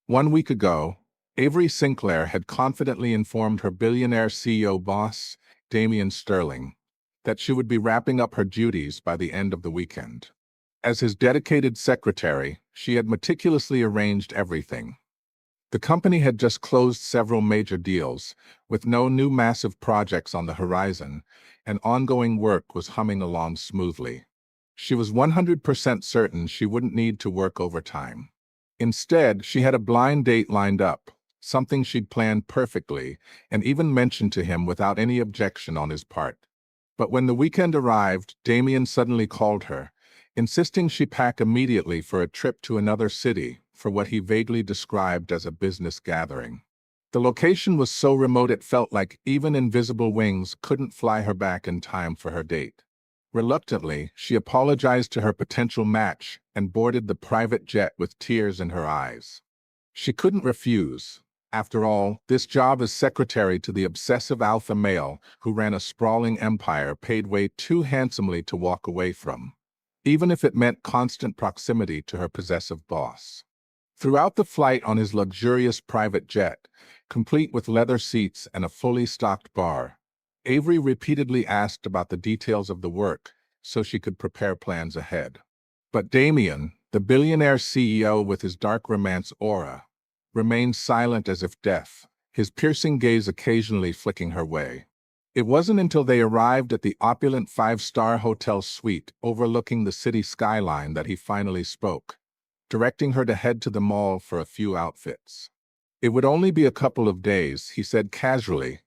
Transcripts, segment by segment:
1 week ago, Avery Sinclair had confidently informed her billionaire CEO boss, Damian Sterling, that she would be wrapping up her duties by the end of the weekend. As his dedicated secretary, she had meticulously arranged everything. The company had just closed several major deals, with no new massive projects on the horizon, and ongoing work was humming along smoothly. She was 100% certain she wouldn't need to work overtime. Instead, she had a blind date lined up, something she'd planned perfectly and even mentioned to him without any objection on his part. But when the weekend arrived, Damien suddenly called her, insisting she pack immediately for a trip to another city for what he vaguely described as a business gathering. The location was so remote it felt like even invisible wings couldn't fly her back in time for her date. Reluctantly, she apologized to her potential match and boarded the private jet with tears in her eyes. She couldn't refuse. After all, this job as secretary to the obsessive alpha male who ran a sprawling empire paid way too handsomely to walk away from, even if it meant constant proximity to her possessive boss. Throughout the flight on his luxurious private jet, complete with leather seats and a fully stocked bar, Avery repeatedly asked about the details of the work so she could prepare plans ahead. But Damien, the billionaire CEO with his dark romance aura, remained silent as if deaf, his piercing gaze occasionally flicking her way. It wasn't until they arrived at the opulent five-star hotel suite overlooking the city skyline that he finally spoke, directing her to head to the mall for a few outfits. It would only be a couple of days, he said casually.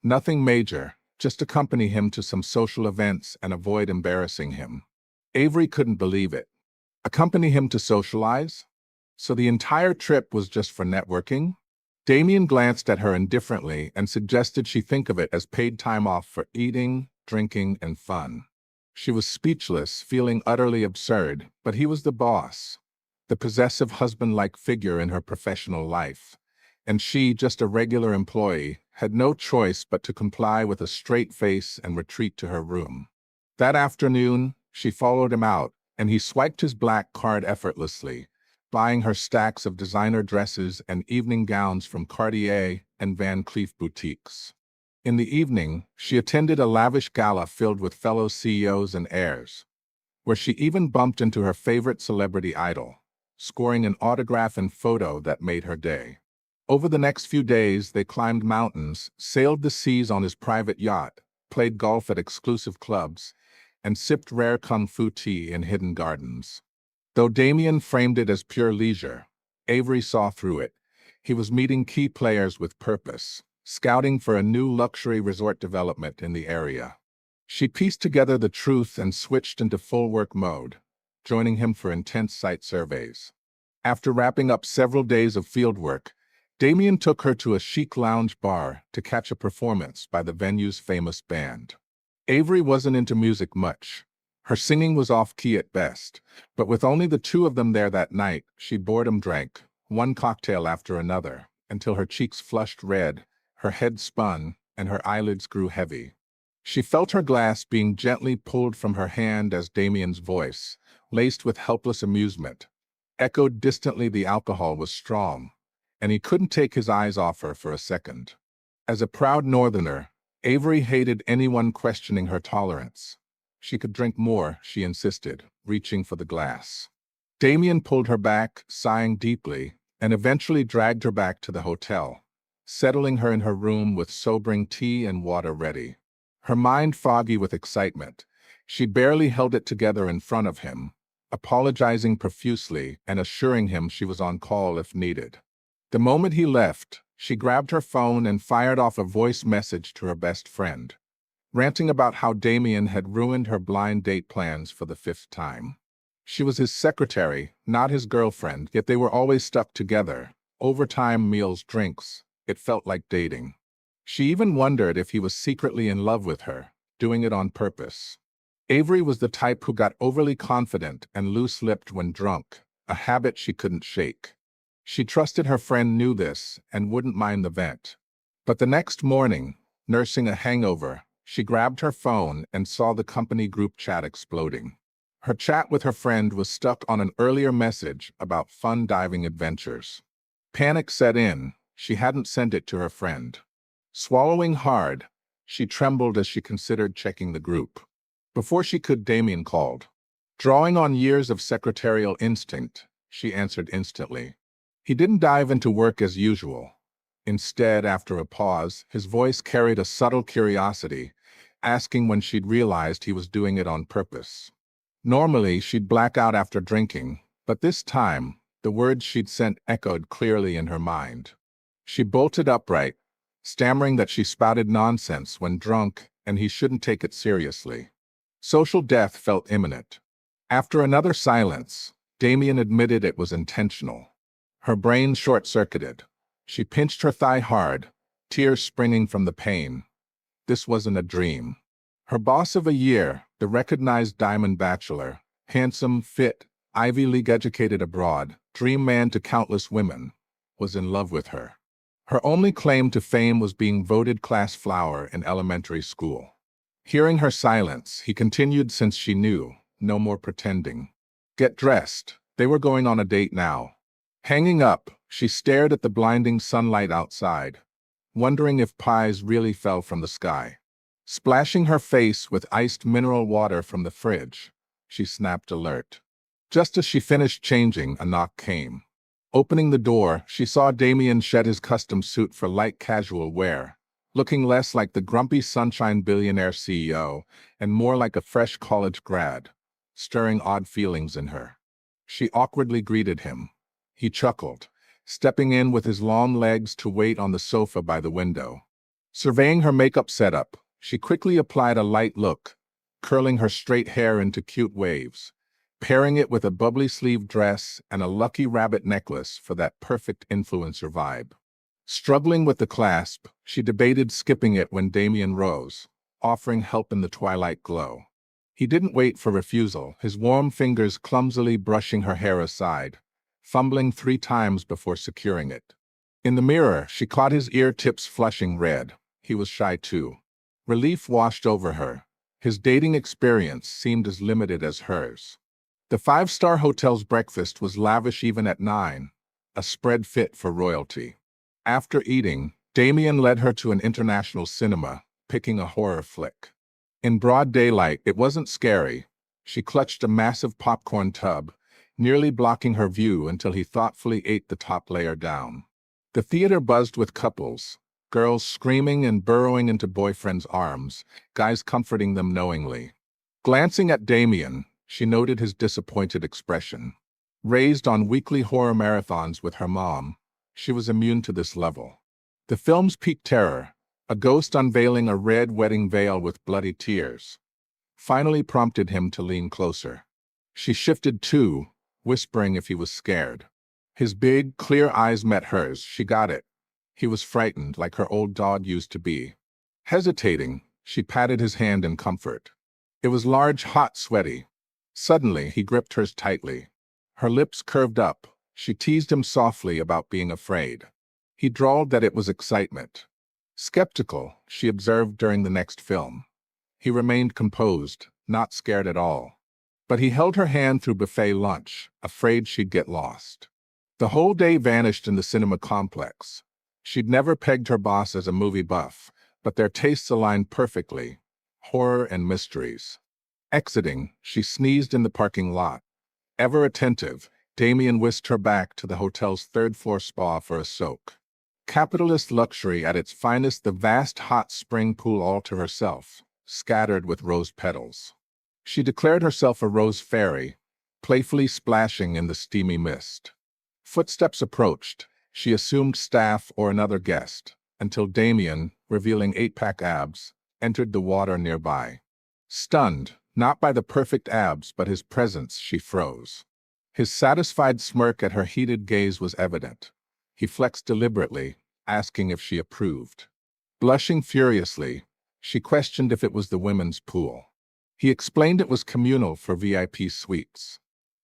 Nothing major, just accompany him to some social events and avoid embarrassing him. Avery couldn't believe it. Accompany him to socialize? So the entire trip was just for networking? Damien glanced at her indifferently and suggested she think of it as paid time off for eating, drinking, and fun. She was speechless, feeling utterly absurd, but he was the boss, the possessive husband-like figure in her professional life, and she, just a regular employee, had no choice but to comply with a straight face and retreat to her room. That afternoon, she followed him out, and he swiped his black card effortlessly, buying her stacks of designer dresses and evening gowns from Cartier and Van Cleef boutiques. In the evening, she attended a lavish gala filled with fellow CEOs and heirs, where she even bumped into her favorite celebrity idol, scoring an autograph and photo that made her day. Over the next few days, they climbed mountains, sailed the seas on his private yacht, played golf at exclusive clubs, and sipped rare kung fu tea in hidden gardens. Though Damien framed it as pure leisure, Avery saw through it. He was meeting key players with purpose, scouting for a new luxury resort development in the area. She pieced together the truth and switched into full work mode, joining him for intense site surveys. After wrapping up several days of fieldwork, Damien took her to a chic lounge bar to catch a performance by the venue's famous band. Avery wasn't into music much. Her singing was off-key at best, but with only the two of them there that night, she boredom drank, one cocktail after another, until her cheeks flushed red, her head spun, and her eyelids grew heavy. She felt her glass being gently pulled from her hand as Damien's voice, laced with helpless amusement, echoed distantly. The alcohol was strong, and he couldn't take his eyes off her for a second. As a proud northerner, Avery hated anyone questioning her tolerance. She could drink more, she insisted, reaching for the glass. Damien pulled her back, sighing deeply, and eventually dragged her back to the hotel, settling her in her room with sobering tea and water ready. Her mind foggy with excitement, she barely held it together in front of him, apologizing profusely and assuring him she was on call if needed. The moment he left, she grabbed her phone and fired off a voice message to her best friend, ranting about how Damien had ruined her blind date plans for the fifth time. She was his secretary, not his girlfriend, yet they were always stuck together. Overtime, meals, drinks. It felt like dating. She even wondered if he was secretly in love with her, doing it on purpose. Avery was the type who got overly confident and loose-lipped when drunk, a habit she couldn't shake. She trusted her friend knew this and wouldn't mind the vent. But the next morning, nursing a hangover, she grabbed her phone and saw the company group chat exploding. Her chat with her friend was stuck on an earlier message about fun diving adventures. Panic set in. She hadn't sent it to her friend. Swallowing hard, she trembled as she considered checking the group. Before she could, Damien called. Drawing on years of secretarial instinct, she answered instantly. He didn't dive into work as usual. Instead, after a pause, his voice carried a subtle curiosity, asking when she'd realized he was doing it on purpose. Normally, she'd black out after drinking, but this time, the words she'd sent echoed clearly in her mind. She bolted upright, stammering that she spouted nonsense when drunk and he shouldn't take it seriously. Social death felt imminent. After another silence, Damien admitted it was intentional. Her brain short-circuited. She pinched her thigh hard, tears springing from the pain. This wasn't a dream. Her boss of a year, the recognized diamond bachelor, handsome, fit, Ivy League educated abroad, dream man to countless women, was in love with her. Her only claim to fame was being voted class flower in elementary school. Hearing her silence, he continued since she knew, no more pretending. Get dressed. They were going on a date now. Hanging up, she stared at the blinding sunlight outside, wondering if pies really fell from the sky. Splashing her face with iced mineral water from the fridge, she snapped alert. Just as she finished changing, a knock came. Opening the door, she saw Damien shed his custom suit for light casual wear, looking less like the grumpy sunshine billionaire CEO and more like a fresh college grad, stirring odd feelings in her. She awkwardly greeted him. He chuckled, stepping in with his long legs to wait on the sofa by the window. Surveying her makeup setup, she quickly applied a light look, curling her straight hair into cute waves, pairing it with a bubbly sleeve dress and a lucky rabbit necklace for that perfect influencer vibe. Struggling with the clasp, she debated skipping it when Damien rose, offering help in the twilight glow. He didn't wait for refusal, his warm fingers clumsily brushing her hair aside, fumbling 3 times before securing it. In the mirror, she caught his ear tips flushing red. He was shy too. Relief washed over her. His dating experience seemed as limited as hers. The 5-star hotel's breakfast was lavish even at 9, a spread fit for royalty. After eating, Damien led her to an international cinema, picking a horror flick. In broad daylight, it wasn't scary. She clutched a massive popcorn tub, nearly blocking her view until he thoughtfully ate the top layer down. The theater buzzed with couples, girls screaming and burrowing into boyfriends' arms, guys comforting them knowingly. Glancing at Damien, she noted his disappointed expression. Raised on weekly horror marathons with her mom, she was immune to this level. The film's peak terror, a ghost unveiling a red wedding veil with bloody tears, finally prompted him to lean closer. She shifted too, whispering if he was scared. His big, clear eyes met hers. She got it. He was frightened, like her old dog used to be. Hesitating, she patted his hand in comfort. It was large, hot, sweaty. Suddenly, he gripped hers tightly. Her lips curved up. She teased him softly about being afraid. He drawled that it was excitement. Skeptical, she observed during the next film. He remained composed, not scared at all. But he held her hand through buffet lunch, afraid she'd get lost. The whole day vanished in the cinema complex. She'd never pegged her boss as a movie buff, but their tastes aligned perfectly. Horror and mysteries. Exiting, she sneezed in the parking lot. Ever attentive, Damien whisked her back to the hotel's 3rd-floor spa for a soak. Capitalist luxury at its finest, the vast hot spring pool all to herself, scattered with rose petals. She declared herself a rose fairy, playfully splashing in the steamy mist. Footsteps approached. She assumed staff or another guest, until Damien, revealing 8-pack abs, entered the water nearby. Stunned, not by the perfect abs but his presence, she froze. His satisfied smirk at her heated gaze was evident. He flexed deliberately, asking if she approved. Blushing furiously, she questioned if it was the women's pool. He explained it was communal for VIP suites.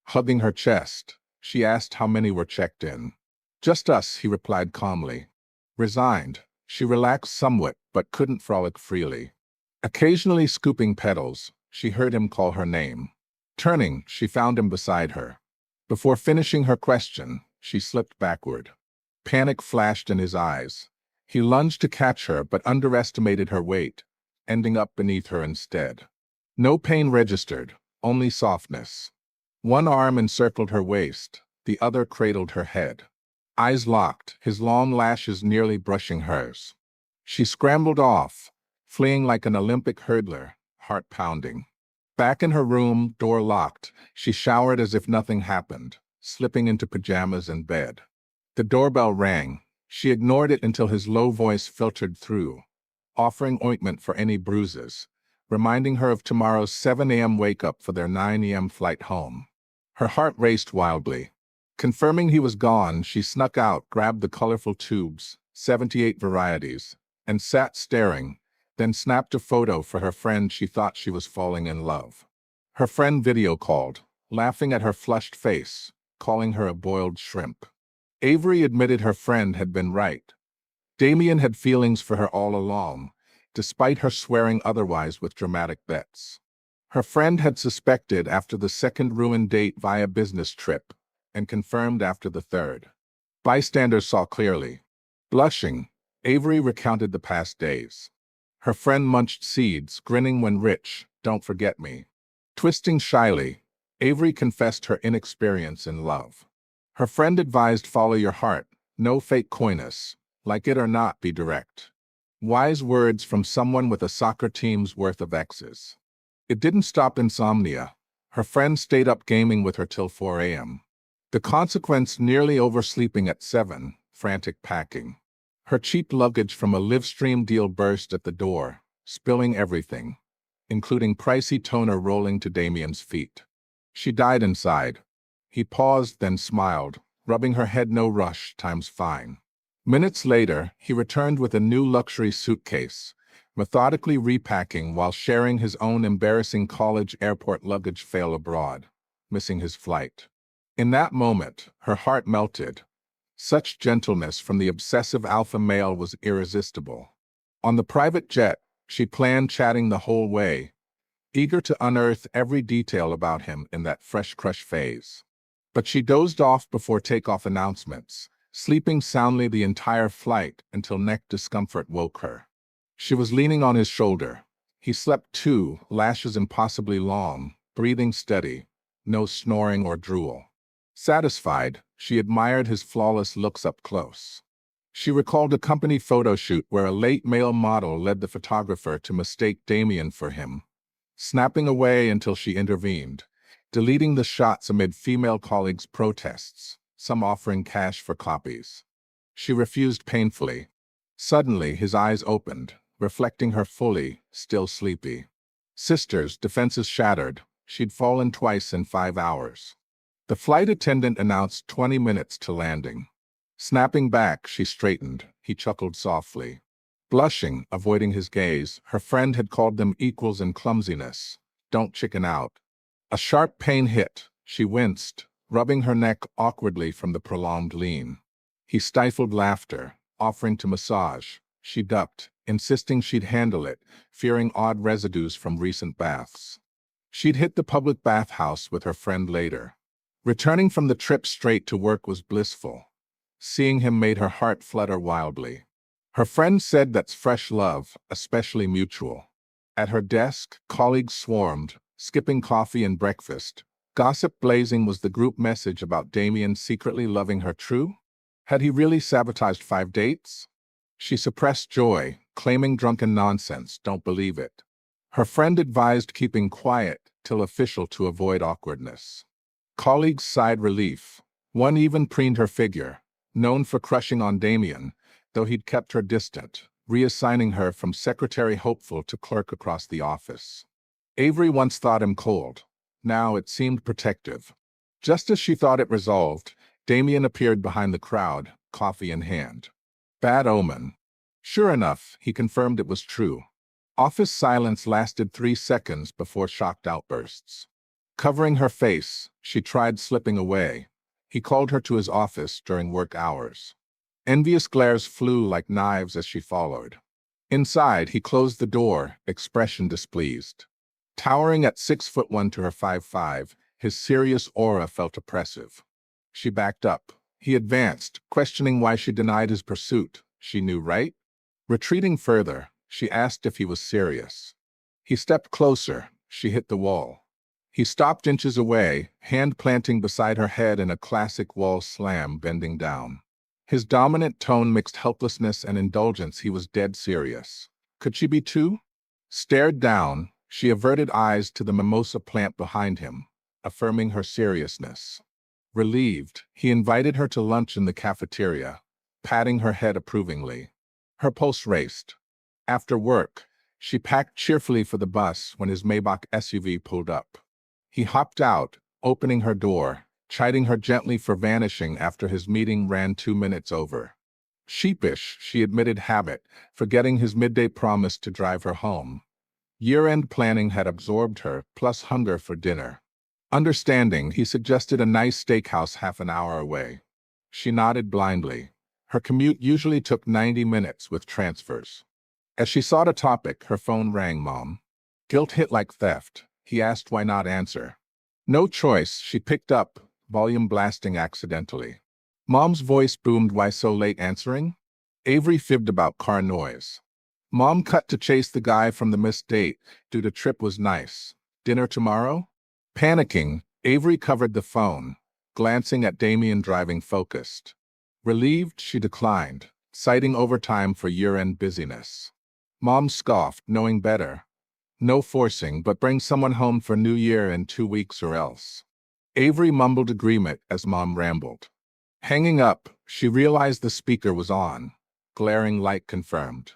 Hugging her chest, she asked how many were checked in. Just us, he replied calmly. Resigned, she relaxed somewhat but couldn't frolic freely. Occasionally scooping petals, she heard him call her name. Turning, she found him beside her. Before finishing her question, she slipped backward. Panic flashed in his eyes. He lunged to catch her but underestimated her weight, ending up beneath her instead. No pain registered, only softness. One arm encircled her waist, the other cradled her head. Eyes locked, his long lashes nearly brushing hers. She scrambled off, fleeing like an Olympic hurdler, heart pounding. Back in her room, door locked, she showered as if nothing happened, slipping into pajamas and bed. The doorbell rang. She ignored it until his low voice filtered through, offering ointment for any bruises, reminding her of tomorrow's 7 a.m. wake-up for their 9 a.m. flight home. Her heart raced wildly. Confirming he was gone, she snuck out, grabbed the colorful tubes, 78 varieties, and sat staring, then snapped a photo for her friend she thought she was falling in love. Her friend video called, laughing at her flushed face, calling her a boiled shrimp. Avery admitted her friend had been right. Damien had feelings for her all along, despite her swearing otherwise with dramatic bets. Her friend had suspected after the second ruined date via business trip, and confirmed after the third. Bystanders saw clearly. Blushing, Avery recounted the past days. Her friend munched seeds, grinning when rich, don't forget me. Twisting shyly, Avery confessed her inexperience in love. Her friend advised follow your heart, no fake coyness, like it or not be direct. Wise words from someone with a soccer team's worth of exes. It didn't stop insomnia. Her friend stayed up gaming with her till 4 a.m. The consequence nearly oversleeping at 7, frantic packing. Her cheap luggage from a Livestream deal burst at the door, spilling everything, including pricey toner rolling to Damien's feet. She died inside. He paused, then smiled, rubbing her head. No rush, time's fine. Minutes later, he returned with a new luxury suitcase, methodically repacking while sharing his own embarrassing college airport luggage fail abroad, missing his flight. In that moment, her heart melted. Such gentleness from the obsessive alpha male was irresistible. On the private jet, she planned chatting the whole way, eager to unearth every detail about him in that fresh crush phase. But she dozed off before takeoff announcements, sleeping soundly the entire flight until neck discomfort woke her. She was leaning on his shoulder. He slept too, lashes impossibly long, breathing steady, no snoring or drool. Satisfied, she admired his flawless looks up close. She recalled a company photo shoot where a late male model led the photographer to mistake Damien for him, snapping away until she intervened, deleting the shots amid female colleagues' protests, some offering cash for copies. She refused painfully. Suddenly, his eyes opened, reflecting her fully, still sleepy. Sisters, defenses shattered. She'd fallen twice in 5 hours. The flight attendant announced 20 minutes to landing. Snapping back, she straightened. He chuckled softly. Blushing, avoiding his gaze, her friend had called them equals in clumsiness. Don't chicken out. A sharp pain hit. She winced, rubbing her neck awkwardly from the prolonged lean. He stifled laughter, offering to massage. She ducked, insisting she'd handle it, fearing odd residues from recent baths. She'd hit the public bathhouse with her friend later. Returning from the trip straight to work was blissful. Seeing him made her heart flutter wildly. Her friend said that's fresh love, especially mutual. At her desk, colleagues swarmed, skipping coffee and breakfast. Gossip blazing. Was the group message about Damien secretly loving her true? Had he really sabotaged 5 dates? She suppressed joy, claiming drunken nonsense, don't believe it. Her friend advised keeping quiet till official to avoid awkwardness. Colleagues sighed relief. One even preened her figure, known for crushing on Damien, though he'd kept her distant, reassigning her from secretary hopeful to clerk across the office. Avery once thought him cold. Now it seemed protective. Just as she thought it resolved, Damien appeared behind the crowd, coffee in hand. Bad omen. Sure enough, he confirmed it was true. Office silence lasted 3 seconds before shocked outbursts. Covering her face, she tried slipping away. He called her to his office during work hours. Envious glares flew like knives as she followed. Inside, he closed the door, expression displeased. Towering at 6'1" to her 5'5", his serious aura felt oppressive. She backed up, He advanced, questioning why she denied his pursuit. She knew, right? Retreating further, she asked if he was serious. He stepped closer. She hit the wall. He stopped inches away, hand planting beside her head in a classic wall slam, bending down. His dominant tone mixed helplessness and indulgence. He was dead serious. Could she be too? Stared down, she averted eyes to the mimosa plant behind him, affirming her seriousness. Relieved, he invited her to lunch in the cafeteria, patting her head approvingly. Her pulse raced. After work, she packed cheerfully for the bus when his Maybach SUV pulled up. He hopped out, opening her door, chiding her gently for vanishing after his meeting ran 2 minutes over. Sheepish, she admitted habit, forgetting his midday promise to drive her home. Year-end planning had absorbed her, plus hunger for dinner. Understanding, he suggested a nice steakhouse half an hour away. She nodded blindly. Her commute usually took 90 minutes with transfers. As she sought a topic, her phone rang. Mom. Guilt hit like theft. He asked why not answer. No choice, she picked up, volume blasting accidentally. Mom's voice boomed. Why so late answering? Avery fibbed about car noise. Mom cut to chase the guy from the missed date. Due to trip was nice. Dinner tomorrow? Panicking, Avery covered the phone, glancing at Damien driving focused. Relieved, she declined, citing overtime for year-end busyness. Mom scoffed, knowing better. No forcing, but bring someone home for New Year in 2 weeks or else. Avery mumbled agreement as Mom rambled. Hanging up, she realized the speaker was on. Glaring light confirmed.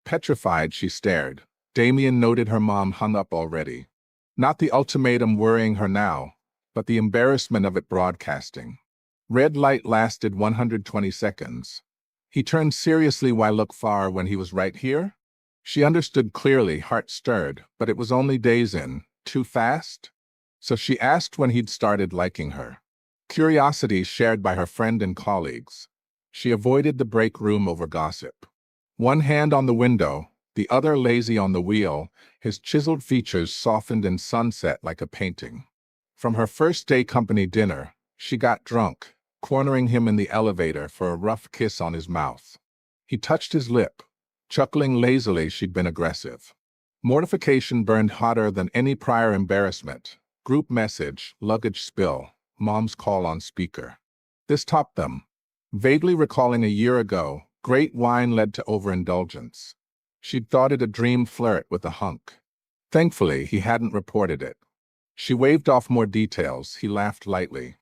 Petrified, she stared. Damien noted her mom hung up already. Not the ultimatum worrying her now, but the embarrassment of it broadcasting. Red light lasted 120 seconds. He turned seriously. Why look far when he was right here? She understood clearly, heart stirred, but it was only days in. Too fast? So she asked when he'd started liking her. Curiosity shared by her friend and colleagues. She avoided the break room over gossip. One hand on the window, the other lazy on the wheel, his chiseled features softened in sunset like a painting. From her first day company dinner, she got drunk, cornering him in the elevator for a rough kiss on his mouth. He touched his lip, chuckling lazily. She'd been aggressive. Mortification burned hotter than any prior embarrassment. Group message, luggage spill, Mom's call on speaker. This topped them. Vaguely recalling a year ago, great wine led to overindulgence. She'd thought it a dream flirt with a hunk. Thankfully, he hadn't reported it. She waved off more details. He laughed lightly.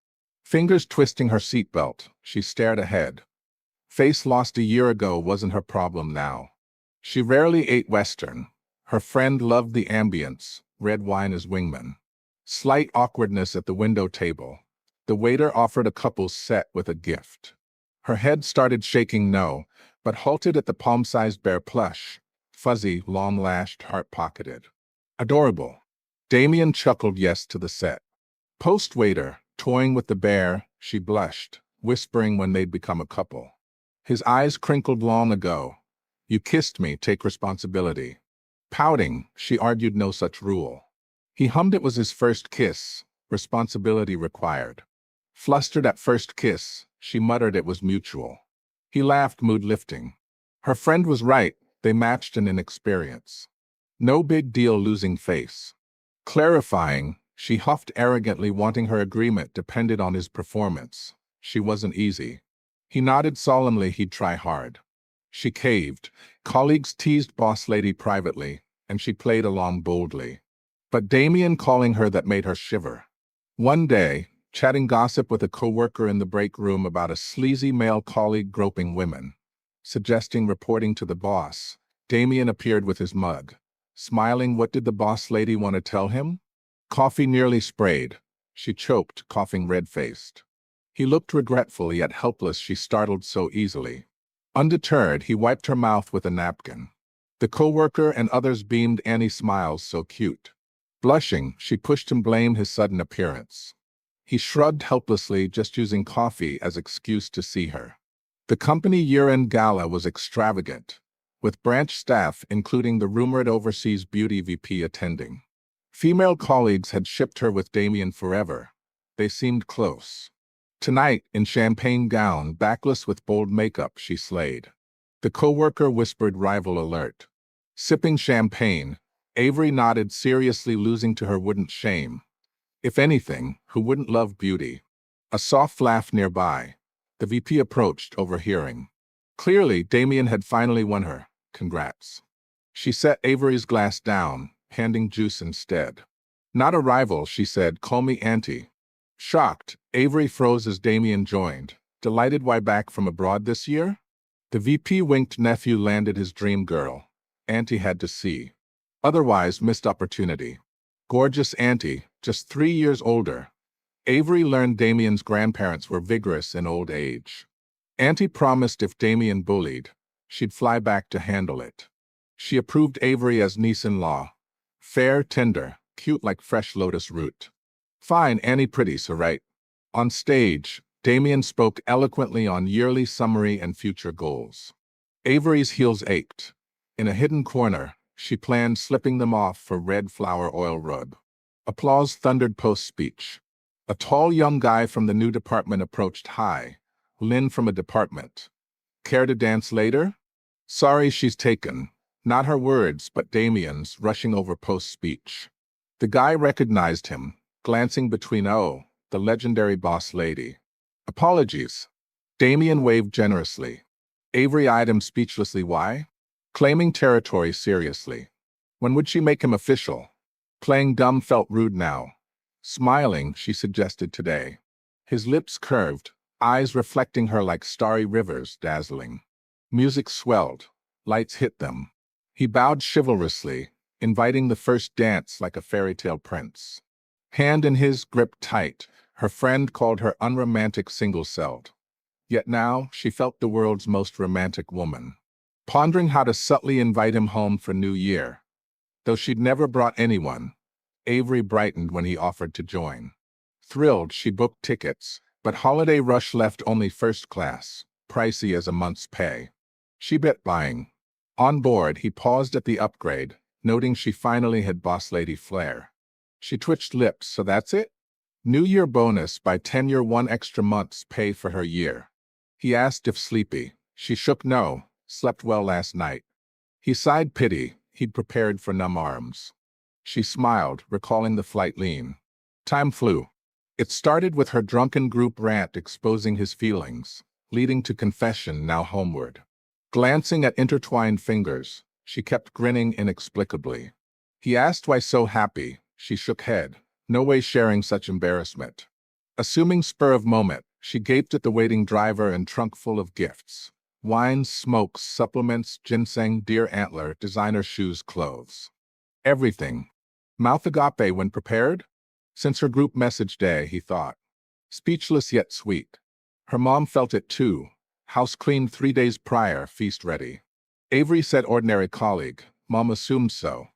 Fingers twisting her seatbelt, she stared ahead. Face lost a year ago wasn't her problem now. She rarely ate Western. Her friend loved the ambience, red wine as wingman. Slight awkwardness at the window table. The waiter offered a couple's set with a gift. Her head started shaking no, but halted at the palm-sized bear plush. Fuzzy, long-lashed, heart-pocketed. Adorable. Damien chuckled yes to the set. Post-waiter, toying with the bear, she blushed, whispering when they'd become a couple. His eyes crinkled. Long ago. You kissed me, take responsibility. Pouting, she argued no such rule. He hummed it was his first kiss, responsibility required. Flustered at first kiss, she muttered it was mutual. He laughed, mood lifting. Her friend was right, they matched in inexperience. No big deal. Losing face. Clarifying, she huffed arrogantly, wanting her agreement depended on his performance. She wasn't easy. He nodded solemnly he'd try hard. She caved. Colleagues teased boss lady privately, and she played along boldly. But Damien calling her that made her shiver. One day, chatting gossip with a coworker in the break room about a sleazy male colleague groping women. Suggesting reporting to the boss, Damien appeared with his mug. Smiling, what did the boss lady want to tell him? Coffee nearly sprayed. She choked, coughing red-faced. He looked regretful yet helpless. She startled so easily. Undeterred, he wiped her mouth with a napkin. The coworker and others beamed. Annie smiles, so cute. Blushing, she pushed him blame his sudden appearance. He shrugged helplessly, just using coffee as excuse to see her. The company year-end gala was extravagant, with branch staff including the rumored overseas beauty VP attending. Female colleagues had shipped her with Damien forever. They seemed close. Tonight, in champagne gown, backless with bold makeup, she slayed. The coworker whispered rival alert. Sipping champagne, Avery nodded seriously, losing to her wouldn't shame. If anything, who wouldn't love beauty? A soft laugh nearby. The VP approached, overhearing. Clearly, Damien had finally won her. Congrats. She set Avery's glass down, handing juice instead. Not a rival, she said, call me Auntie. Shocked, Avery froze as Damien joined. Delighted, why back from abroad this year? The VP winked. Nephew landed his dream girl. Auntie had to see. Otherwise, missed opportunity. Gorgeous Auntie, just 3 years older. Avery learned Damien's grandparents were vigorous in old age. Auntie promised if Damien bullied, she'd fly back to handle it. She approved Avery as niece-in-law. Fair, tender, cute like fresh lotus root. Fine, Annie, pretty, so right. On stage, Damien spoke eloquently on yearly summary and future goals. Avery's heels ached. In a hidden corner, she planned slipping them off for red flower oil rub. Applause thundered post-speech. A tall young guy from the new department approached. Hi, Lynn from a department. Care to dance later? Sorry, she's taken. Not her words, but Damien's, rushing over post-speech. The guy recognized him, glancing between. Oh, the legendary boss lady. Apologies. Damien waved generously. Avery eyed him speechlessly. Why? Claiming territory seriously. When would she make him official? Playing dumb felt rude now. Smiling, she suggested today. His lips curved, eyes reflecting her like starry rivers, dazzling. Music swelled. Lights hit them. He bowed chivalrously, inviting the first dance like a fairy tale prince. Hand in his, gripped tight, her friend called her unromantic, single-celled. Yet now, she felt the world's most romantic woman. Pondering how to subtly invite him home for New Year. Though she'd never brought anyone, Avery brightened when he offered to join. Thrilled, she booked tickets, but holiday rush left only first class, pricey as a month's pay. She bet buying. On board, he paused at the upgrade, noting she finally had boss lady flair. She twitched lips. So that's it? New Year bonus by tenure, 1 extra month's pay for her year. He asked if sleepy. She shook no, slept well last night. He sighed pity, he'd prepared for numb arms. She smiled, recalling the flight lean. Time flew. It started with her drunken group rant exposing his feelings, leading to confession now homeward. Glancing at intertwined fingers, she kept grinning inexplicably. He asked why so happy. She shook head. No way sharing such embarrassment. Assuming spur of moment, she gaped at the waiting driver and trunk full of gifts. Wines, smokes, supplements, ginseng, deer antler, designer shoes, clothes. Everything. Mouth agape when prepared? Since her group message day, he thought. Speechless yet sweet. Her mom felt it too. House cleaned 3 days prior, feast ready. Avery said ordinary colleague. Mom assumed so.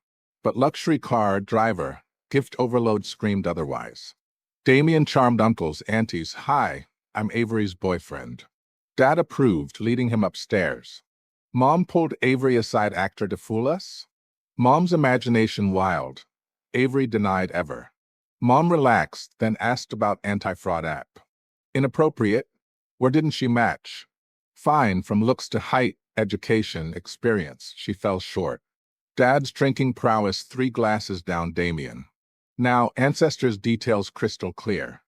But luxury car, driver, gift overload screamed otherwise. Damien charmed uncles, aunties. Hi, I'm Avery's boyfriend. Dad approved, leading him upstairs. Mom pulled Avery aside. Actor to fool us? Mom's imagination wild. Avery denied ever. Mom relaxed, then asked about anti-fraud app. Inappropriate? Where didn't she match? Fine, from looks to height, education, experience, she fell short. Dad's drinking prowess 3 glasses down. Damien. Now, ancestors' details crystal clear.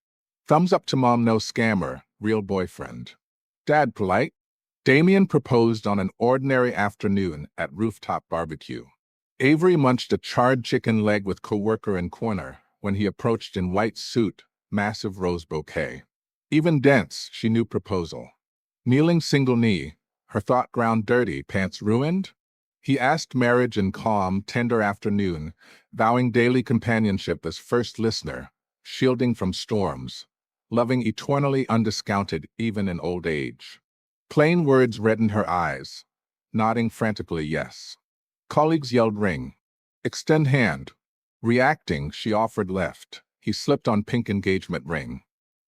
Thumbs up to mom, no scammer, real boyfriend. Dad polite? Damien proposed on an ordinary afternoon at rooftop barbecue. Avery munched a charred chicken leg with coworker in corner when he approached in white suit, massive rose bouquet. Even dense, she knew proposal. Kneeling single knee, her thought ground dirty, pants ruined? He asked marriage in calm, tender afternoon, vowing daily companionship as first listener, shielding from storms, loving eternally undiscounted even in old age. Plain words reddened her eyes, nodding frantically yes. Colleagues yelled ring. Extend hand. Reacting, she offered left. He slipped on pink engagement ring.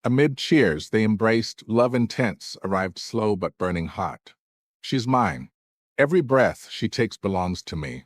Amid cheers, they embraced. Love intense arrived slow but burning hot. She's mine. Every breath she takes belongs to me.